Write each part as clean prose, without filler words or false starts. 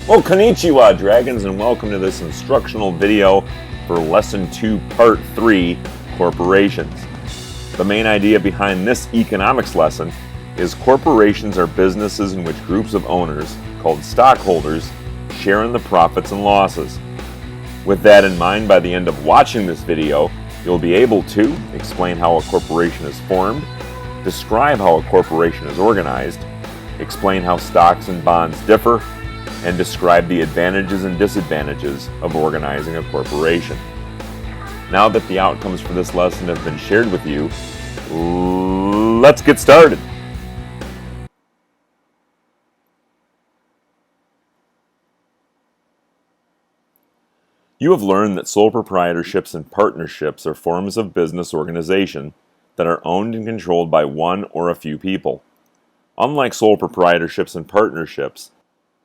Well, konnichiwa, dragons, and welcome to this instructional video for Lesson 2, Part 3, Corporations. The main idea behind this economics lesson is corporations are businesses in which groups of owners, called stockholders, share in the profits and losses. With that in mind, by the end of watching this video, you'll be able to explain how a corporation is formed, describe how a corporation is organized, explain how stocks and bonds differ, and describe the advantages and disadvantages of organizing a corporation. Now that the outcomes for this lesson have been shared with you, let's get started. You have learned that sole proprietorships and partnerships are forms of business organization that are owned and controlled by one or a few people. Unlike sole proprietorships and partnerships,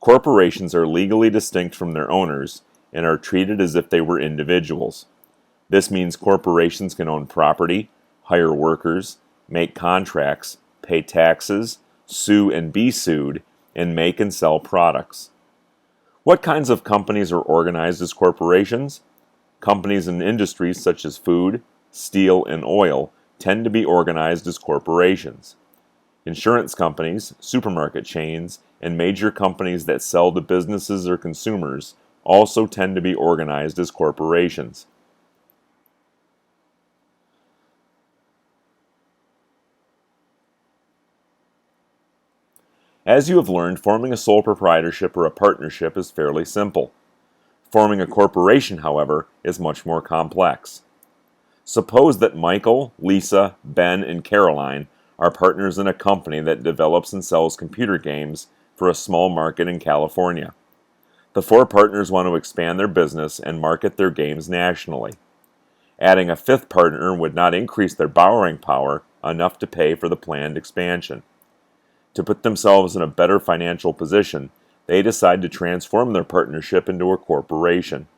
corporations are legally distinct from their owners and are treated as if they were individuals. This means corporations can own property, hire workers, make contracts, pay taxes, sue and be sued, and make and sell products. What kinds of companies are organized as corporations? Companies in industries such as food, steel, and oil tend to be organized as corporations. Insurance companies, supermarket chains, and major companies that sell to businesses or consumers also tend to be organized as corporations. As you have learned, forming a sole proprietorship or a partnership is fairly simple. Forming a corporation, however, is much more complex. Suppose that Michael, Lisa, Ben, and Caroline are partners in a company that develops and sells computer games for a small market in California. The four partners want to expand their business and market their games nationally. Adding a fifth partner would not increase their borrowing power enough to pay for the planned expansion. To put themselves in a better financial position, they decide to transform their partnership into a corporation.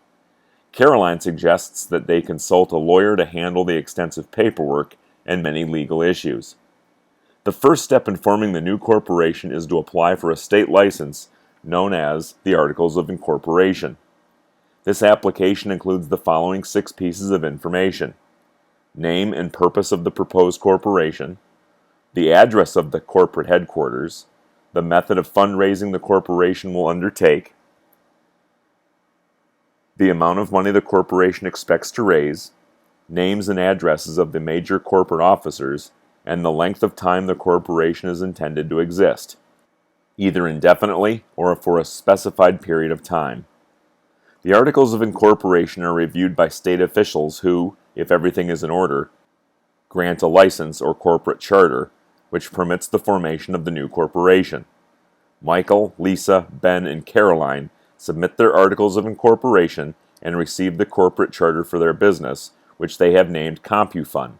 Caroline suggests that they consult a lawyer to handle the extensive paperwork and many legal issues. The first step in forming the new corporation is to apply for a state license known as the Articles of Incorporation. This application includes the following 6 pieces of information: name and purpose of the proposed corporation, the address of the corporate headquarters, the method of fundraising the corporation will undertake, the amount of money the corporation expects to raise, names and addresses of the major corporate officers, and the length of time the corporation is intended to exist, either indefinitely or for a specified period of time. The Articles of Incorporation are reviewed by state officials who, if everything is in order, grant a license or corporate charter, which permits the formation of the new corporation. Michael, Lisa, Ben, and Caroline submit their Articles of Incorporation and receive the corporate charter for their business, which they have named CompuFund.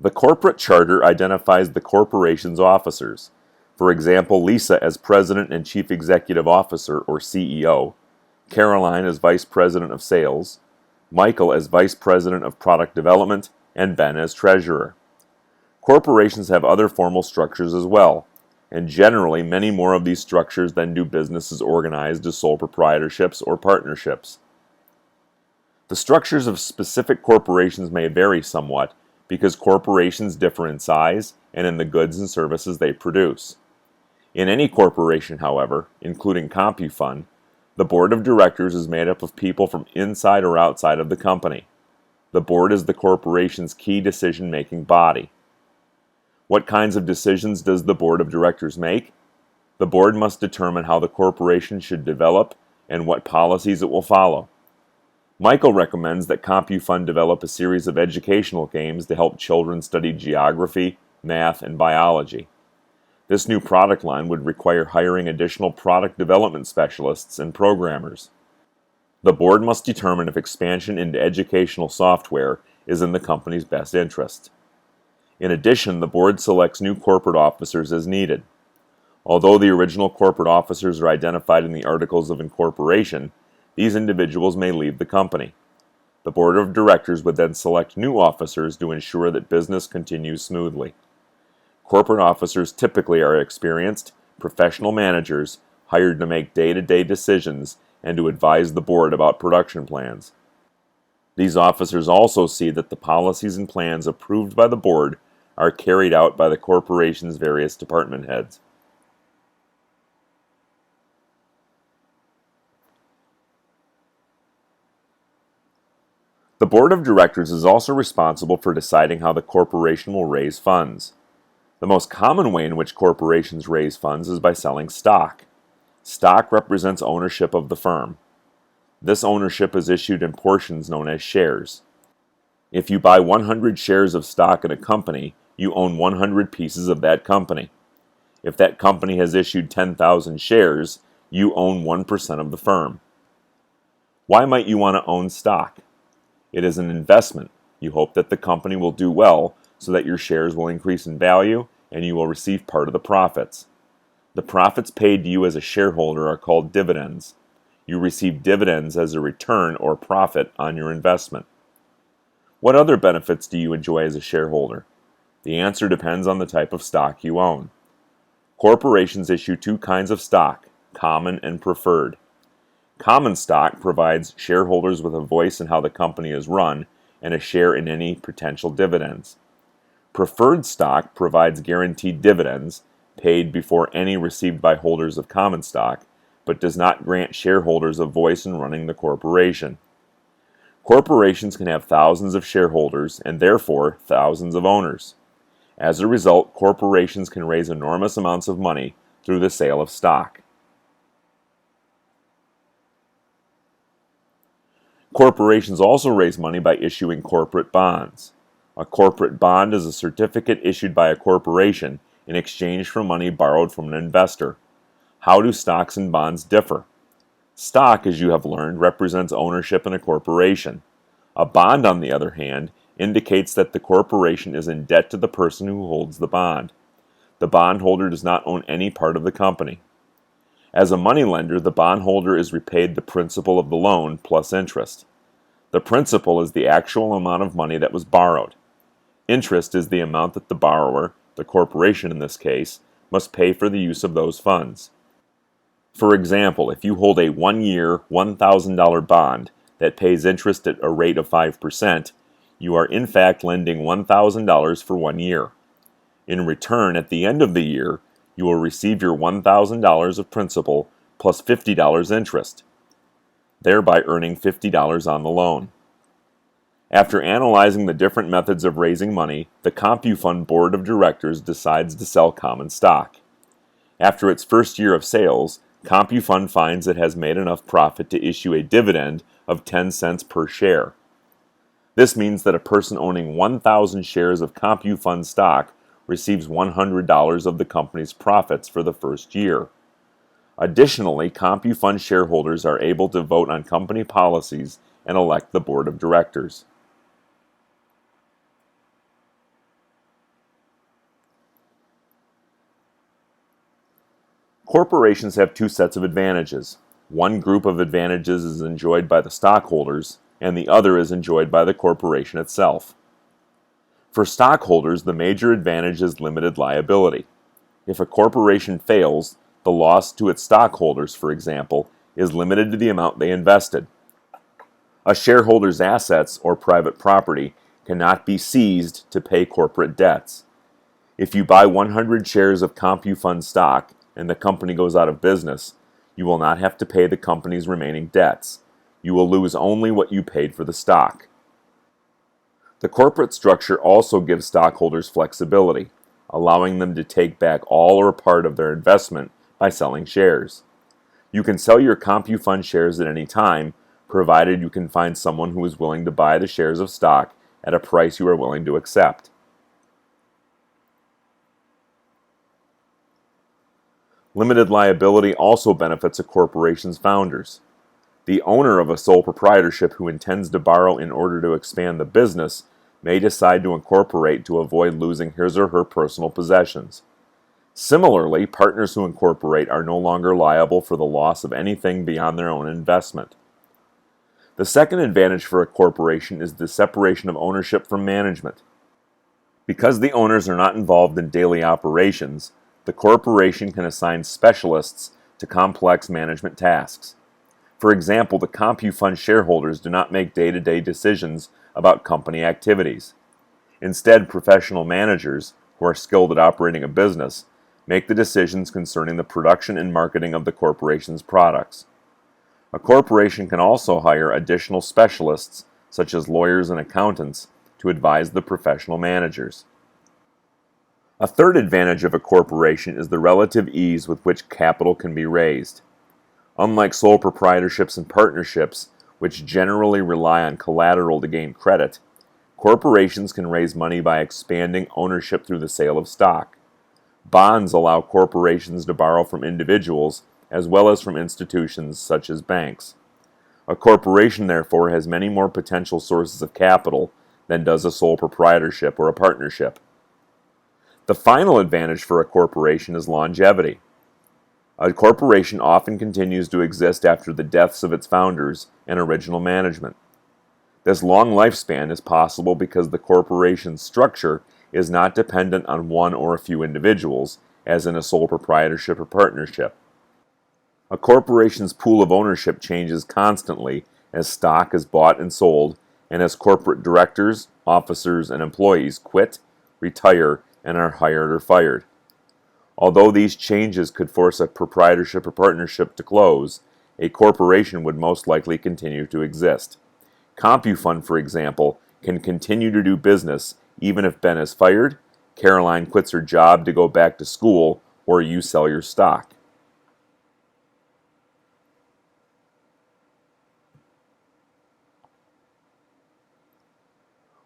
The corporate charter identifies the corporation's officers. For example, Lisa as President and Chief Executive Officer, or CEO, Caroline as Vice President of Sales, Michael as Vice President of Product Development, and Ben as Treasurer. Corporations have other formal structures as well, and generally many more of these structures than do businesses organized as sole proprietorships or partnerships. The structures of specific corporations may vary somewhat, because corporations differ in size and in the goods and services they produce. In any corporation, however, including CompuFund, the board of directors is made up of people from inside or outside of the company. The board is the corporation's key decision-making body. What kinds of decisions does the board of directors make? The board must determine how the corporation should develop and what policies it will follow. Michael recommends that CompuFund develop a series of educational games to help children study geography, math, and biology. This new product line would require hiring additional product development specialists and programmers. The board must determine if expansion into educational software is in the company's best interest. In addition, the board selects new corporate officers as needed. Although the original corporate officers are identified in the Articles of Incorporation, these individuals may leave the company. The board of directors would then select new officers to ensure that business continues smoothly. Corporate officers typically are experienced, professional managers hired to make day-to-day decisions and to advise the board about production plans. These officers also see that the policies and plans approved by the board are carried out by the corporation's various department heads. The board of directors is also responsible for deciding how the corporation will raise funds. The most common way in which corporations raise funds is by selling stock. Stock represents ownership of the firm. This ownership is issued in portions known as shares. If you buy 100 shares of stock in a company, you own 100 pieces of that company. If that company has issued 10,000 shares, you own 1% of the firm. Why might you want to own stock? It is an investment. You hope that the company will do well so that your shares will increase in value and you will receive part of the profits. The profits paid to you as a shareholder are called dividends. You receive dividends as a return or profit on your investment. What other benefits do you enjoy as a shareholder? The answer depends on the type of stock you own. Corporations issue two kinds of stock, common and preferred. Common stock provides shareholders with a voice in how the company is run and a share in any potential dividends. Preferred stock provides guaranteed dividends, paid before any received by holders of common stock, but does not grant shareholders a voice in running the corporation. Corporations can have thousands of shareholders and therefore thousands of owners. As a result, corporations can raise enormous amounts of money through the sale of stock. Corporations also raise money by issuing corporate bonds. A corporate bond is a certificate issued by a corporation in exchange for money borrowed from an investor. How do stocks and bonds differ? Stock, as you have learned, represents ownership in a corporation. A bond, on the other hand, indicates that the corporation is in debt to the person who holds the bond. The bondholder does not own any part of the company. As a moneylender, the bondholder is repaid the principal of the loan plus interest. The principal is the actual amount of money that was borrowed. Interest is the amount that the borrower, the corporation in this case, must pay for the use of those funds. For example, if you hold a 1-year, $1,000 bond that pays interest at a rate of 5%, you are in fact lending $1,000 for 1 year. In return, at the end of the year, you will receive your $1,000 of principal plus $50 interest, thereby earning $50 on the loan. After analyzing the different methods of raising money, the CompuFund Board of Directors decides to sell common stock. After its first year of sales, CompuFund finds it has made enough profit to issue a dividend of 10 cents per share. This means that a person owning 1,000 shares of CompuFund stock receives $100 of the company's profits for the first year. Additionally, CompuFund shareholders are able to vote on company policies and elect the board of directors. Corporations have two sets of advantages. One group of advantages is enjoyed by the stockholders, and the other is enjoyed by the corporation itself. For stockholders, the major advantage is limited liability. If a corporation fails, the loss to its stockholders, for example, is limited to the amount they invested. A shareholder's assets or private property cannot be seized to pay corporate debts. If you buy 100 shares of CompuFund stock and the company goes out of business, you will not have to pay the company's remaining debts. You will lose only what you paid for the stock. The corporate structure also gives stockholders flexibility, allowing them to take back all or part of their investment by selling shares. You can sell your CompuFund shares at any time, provided you can find someone who is willing to buy the shares of stock at a price you are willing to accept. Limited liability also benefits a corporation's founders. The owner of a sole proprietorship who intends to borrow in order to expand the business may decide to incorporate to avoid losing his or her personal possessions. Similarly, partners who incorporate are no longer liable for the loss of anything beyond their own investment. The second advantage for a corporation is the separation of ownership from management. Because the owners are not involved in daily operations, the corporation can assign specialists to complex management tasks. For example, the CompuFund shareholders do not make day-to-day decisions about company activities. Instead, professional managers, who are skilled at operating a business, make the decisions concerning the production and marketing of the corporation's products. A corporation can also hire additional specialists, such as lawyers and accountants, to advise the professional managers. A third advantage of a corporation is the relative ease with which capital can be raised. Unlike sole proprietorships and partnerships, which generally rely on collateral to gain credit, corporations can raise money by expanding ownership through the sale of stock. Bonds allow corporations to borrow from individuals as well as from institutions such as banks. A corporation, therefore, has many more potential sources of capital than does a sole proprietorship or a partnership. The final advantage for a corporation is longevity. A corporation often continues to exist after the deaths of its founders and original management. This long lifespan is possible because the corporation's structure is not dependent on one or a few individuals, as in a sole proprietorship or partnership. A corporation's pool of ownership changes constantly as stock is bought and sold, and as corporate directors, officers, and employees quit, retire, and are hired or fired. Although these changes could force a proprietorship or partnership to close, a corporation would most likely continue to exist. CompuFund, for example, can continue to do business even if Ben is fired, Caroline quits her job to go back to school, or you sell your stock.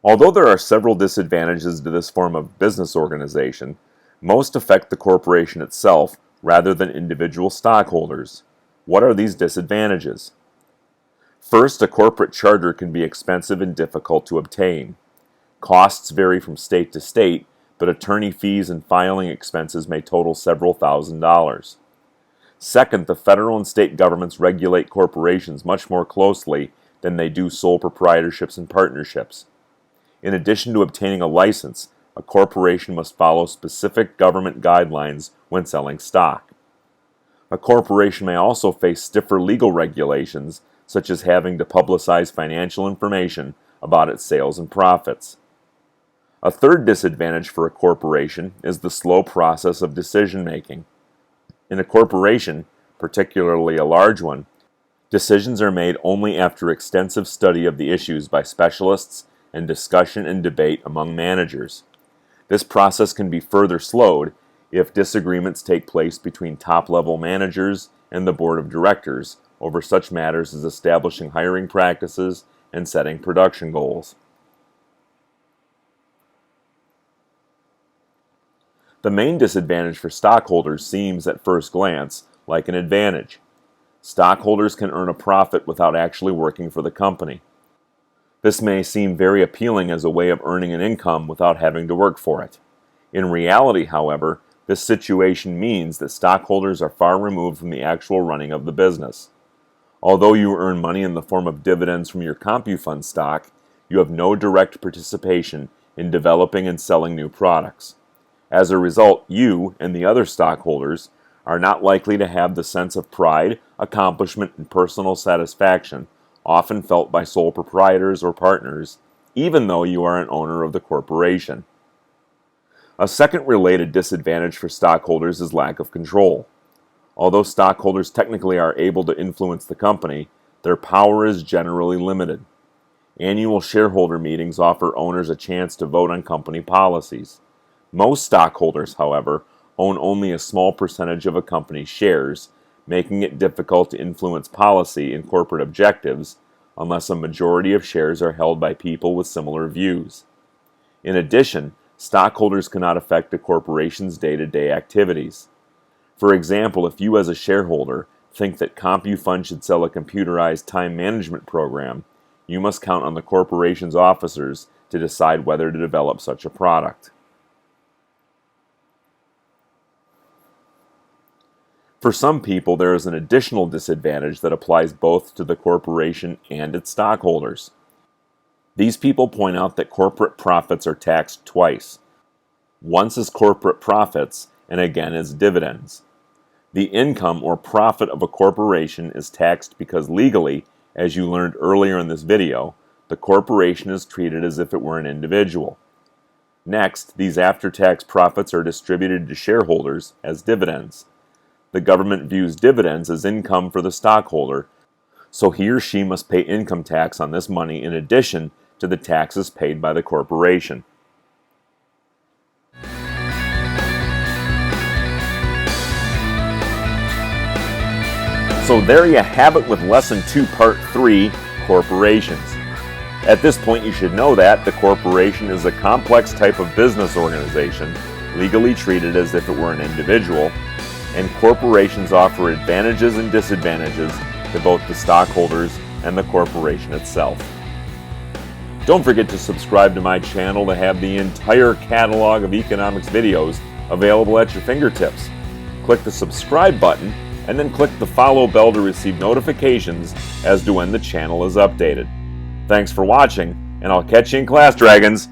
Although there are several disadvantages to this form of business organization, most affect the corporation itself rather than individual stockholders. What are these disadvantages? First, a corporate charter can be expensive and difficult to obtain. Costs vary from state to state, but attorney fees and filing expenses may total several $1,000s. Second, the federal and state governments regulate corporations much more closely than they do sole proprietorships and partnerships. In addition to obtaining a license, a corporation must follow specific government guidelines when selling stock. A corporation may also face stiffer legal regulations, such as having to publicize financial information about its sales and profits. A third disadvantage for a corporation is the slow process of decision-making. In a corporation, particularly a large one, decisions are made only after extensive study of the issues by specialists and discussion and debate among managers. This process can be further slowed if disagreements take place between top-level managers and the board of directors over such matters as establishing hiring practices and setting production goals. The main disadvantage for stockholders seems at first glance like an advantage. Stockholders can earn a profit without actually working for the company. This may seem very appealing as a way of earning an income without having to work for it. In reality, however, this situation means that stockholders are far removed from the actual running of the business. Although you earn money in the form of dividends from your CompuFund stock, you have no direct participation in developing and selling new products. As a result, you and the other stockholders are not likely to have the sense of pride, accomplishment, and personal satisfaction often felt by sole proprietors or partners, even though you are an owner of the corporation. A second related disadvantage for stockholders is lack of control. Although stockholders technically are able to influence the company, their power is generally limited. Annual shareholder meetings offer owners a chance to vote on company policies. Most stockholders, however, own only a small percentage of a company's shares, making it difficult to influence policy and corporate objectives unless a majority of shares are held by people with similar views. In addition, stockholders cannot affect a corporation's day-to-day activities. For example, if you as a shareholder think that CompuFund should sell a computerized time management program, you must count on the corporation's officers to decide whether to develop such a product. For some people, there is an additional disadvantage that applies both to the corporation and its stockholders. These people point out that corporate profits are taxed twice, once as corporate profits and again as dividends. The income or profit of a corporation is taxed because legally, as you learned earlier in this video, the corporation is treated as if it were an individual. Next, these after-tax profits are distributed to shareholders as dividends. The government views dividends as income for the stockholder, so he or she must pay income tax on this money in addition to the taxes paid by the corporation. So there you have it with Lesson 2, Part 3, Corporations. At this point, you should know that the corporation is a complex type of business organization, legally treated as if it were an individual, and corporations offer advantages and disadvantages to both the stockholders and the corporation itself. Don't forget to subscribe to my channel to have the entire catalog of economics videos available at your fingertips. Click the subscribe button and then click the follow bell to receive notifications as to when the channel is updated. Thanks for watching, and I'll catch you in class, Dragons!